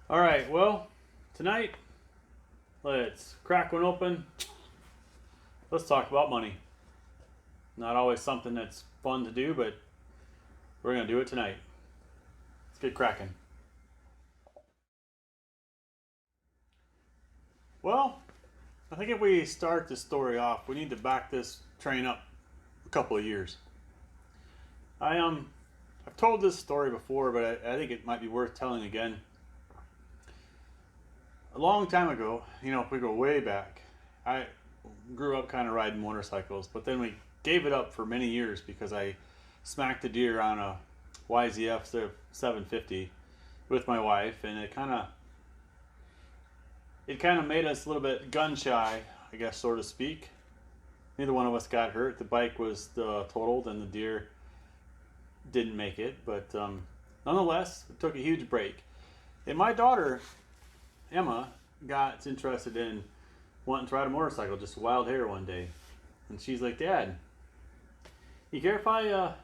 All right, well, tonight, let's crack one open. Let's talk about money. Not always something that's fun to do, but we're going to do it tonight. Let's get cracking. Well, I think if we start the story off, we need to back this train up a couple of years. I've told this story before, but I think it might be worth telling again. A long time ago, if we go way back, I grew up kind of riding motorcycles, but then we gave it up for many years because I smacked a deer on a YZF 750 with my wife, and it kind of made us a little bit gun shy, I guess, so to speak. Neither one of us got hurt. The bike was totaled, and the deer didn't make it, but nonetheless, it took a huge break. And my daughter Emma got interested in wanting to ride a motorcycle, just wild hair one day. And she's like, Dad, you care if I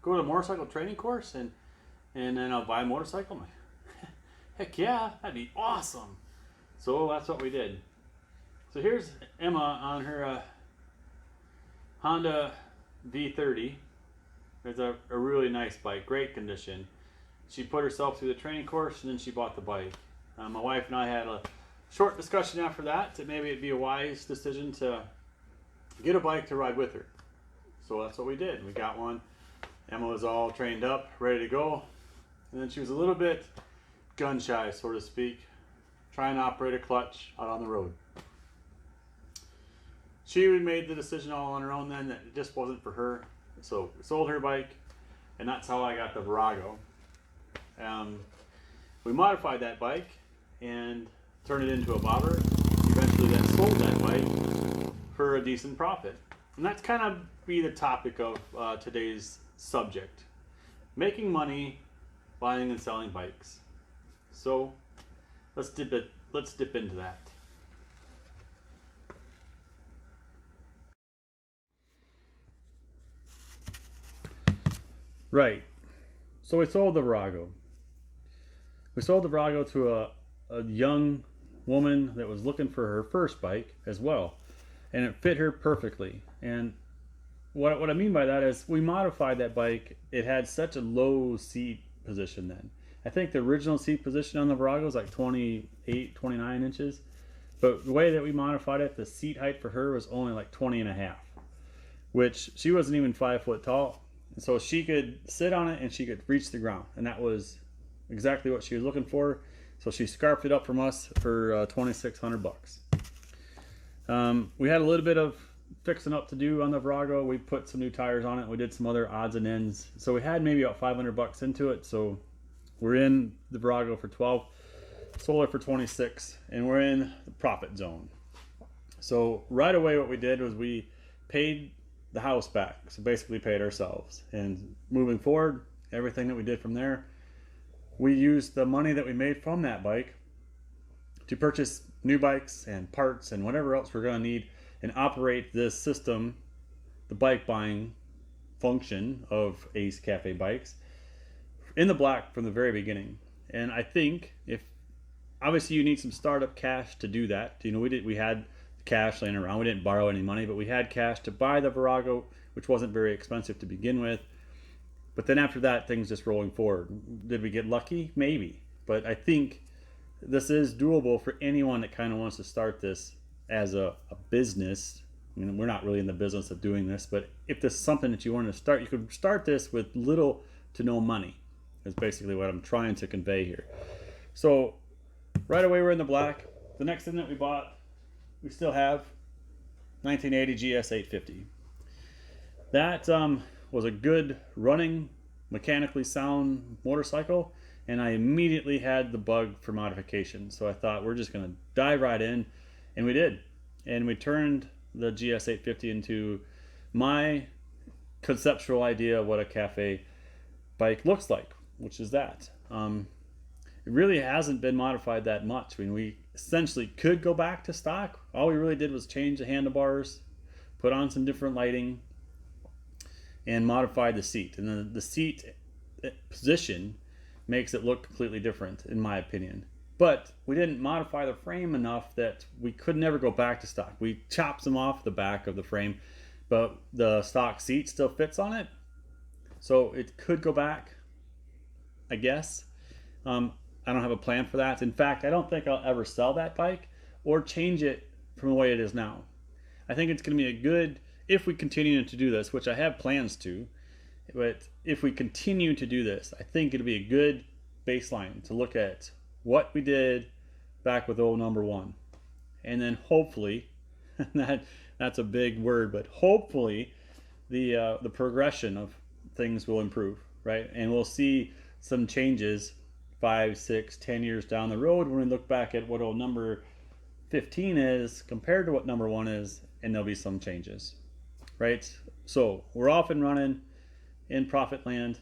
go to a motorcycle training course and then I'll buy a motorcycle? I'm like, heck yeah, that'd be awesome. So that's what we did. So here's Emma on her Honda V30. It's a really nice bike, great condition. She put herself through the training course and then she bought the bike. My wife and I had a short discussion after that that maybe it'd be a wise decision to get a bike to ride with her. So that's what we did. We got one. Emma was all trained up, ready to go. And then she was a little bit gun shy, so to speak, trying to operate a clutch out on the road. She made the decision all on her own then that it just wasn't for her. So we sold her bike, and that's how I got the Virago. We modified that bike and turned it into a bobber. Eventually then sold that bike for a decent profit. And that's kind of be the topic of today's subject. Making money buying and selling bikes. So let's dip into that. Right. So we sold the Virago. We sold the Virago to a young woman that was looking for her first bike as well, and it fit her perfectly. And what I mean by that is we modified that bike. It had such a low seat position then. I think the original seat position on the Virago was like 28, 29 inches, but the way that we modified it, the seat height for her was only like 20 and a half, which she wasn't even 5 foot tall. And so she could sit on it and she could reach the ground, and that was exactly what she was looking for. So she scarfed it up from us for $2,600. We had a little bit of fixing up to do on the Virago. We put some new tires on it. We did some other odds and ends. So we had maybe about $500 into it. So we're in the Virago for 12, sold it for 26, and we're in the profit zone. So right away what we did was we paid the house back. So basically paid ourselves. And moving forward, everything that we did from there, we used the money that we made from that bike to purchase new bikes and parts and whatever else we're going to need and operate this system, the bike buying function of Ace Cafe Bikes, in the black from the very beginning. And I think if obviously you need some startup cash to do that. We had cash laying around. We didn't borrow any money, but we had cash to buy the Virago, which wasn't very expensive to begin with. But then after that, things just rolling forward. Did we get lucky? Maybe. But I think this is doable for anyone that kind of wants to start this as a business. I mean, we're not really in the business of doing this, but if this is something that you want to start, you could start this with little to no money. Is basically what I'm trying to convey here. So right away, we're in the black. The next thing that we bought, we still have 1980 GS850. That was a good running, mechanically sound motorcycle, and I immediately had the bug for modification. So I thought we're just going to dive right in, and we did. And we turned the GS850 into my conceptual idea of what a cafe bike looks like, which is that. It really hasn't been modified that much. I mean, we essentially could go back to stock. All we really did was change the handlebars, put on some different lighting, and modify the seat. And then the seat position makes it look completely different, in my opinion. but we didn't modify the frame enough that we could never go back to stock. We chopped some off the back of the frame, but the stock seat still fits on it, so it could go back, I guess. I don't have a plan for that. In fact, I don't think I'll ever sell that bike or change it from the way it is now. I think it's going to be a good, if we continue to do this, which I have plans to, but if we continue to do this, I think it'll be a good baseline to look at what we did back with old number one. And then hopefully, that's a big word, but hopefully the progression of things will improve, right? And we'll see some changes 5, 6, 10 years down the road when we look back at what old number 15 is compared to what number one is, and there'll be some changes, right? So we're off and running in profit land,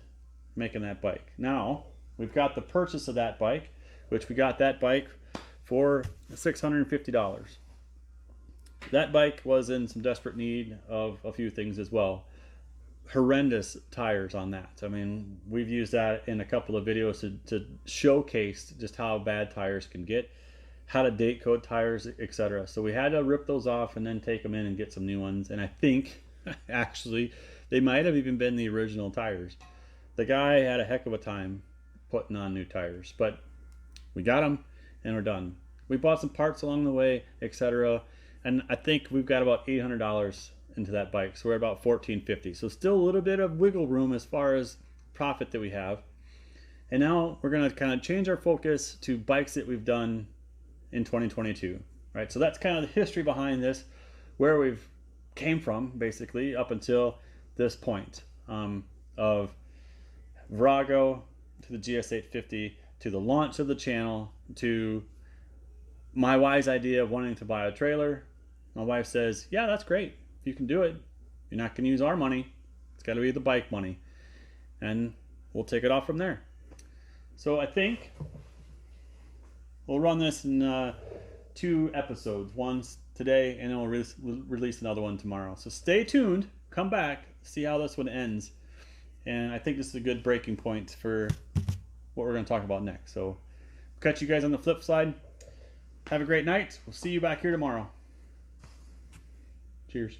making that bike. Now we've got the purchase of that bike, which we got that bike for $650. That bike was in some desperate need of a few things as well. Horrendous tires on that. I mean, we've used that in a couple of videos to showcase just how bad tires can get, how to date code tires, etc. So we had to rip those off and then take them in and get some new ones. And I think actually they might have even been the original tires. The guy had a heck of a time putting on new tires, but we got them and we're done. We bought some parts along the way, etc. And I think we've got about $800 into that bike, so we're at about $1,450. So still a little bit of wiggle room as far as profit that we have. And now we're going to kind of change our focus to bikes that we've done in 2022, right? So that's kind of the history behind this, where we've came from basically up until this point, of Virago to the GS850 to the launch of the channel to my wife's idea of wanting to buy a trailer. My wife says, yeah, that's great. If you can do it, you're not going to use our money. It's got to be the bike money. And we'll take it off from there. So I think we'll run this in 2 episodes. One's today, and then we'll release another one tomorrow. So stay tuned. Come back. See how this one ends. And I think this is a good breaking point for what we're going to talk about next. So catch you guys on the flip side. Have a great night. We'll see you back here tomorrow. Cheers.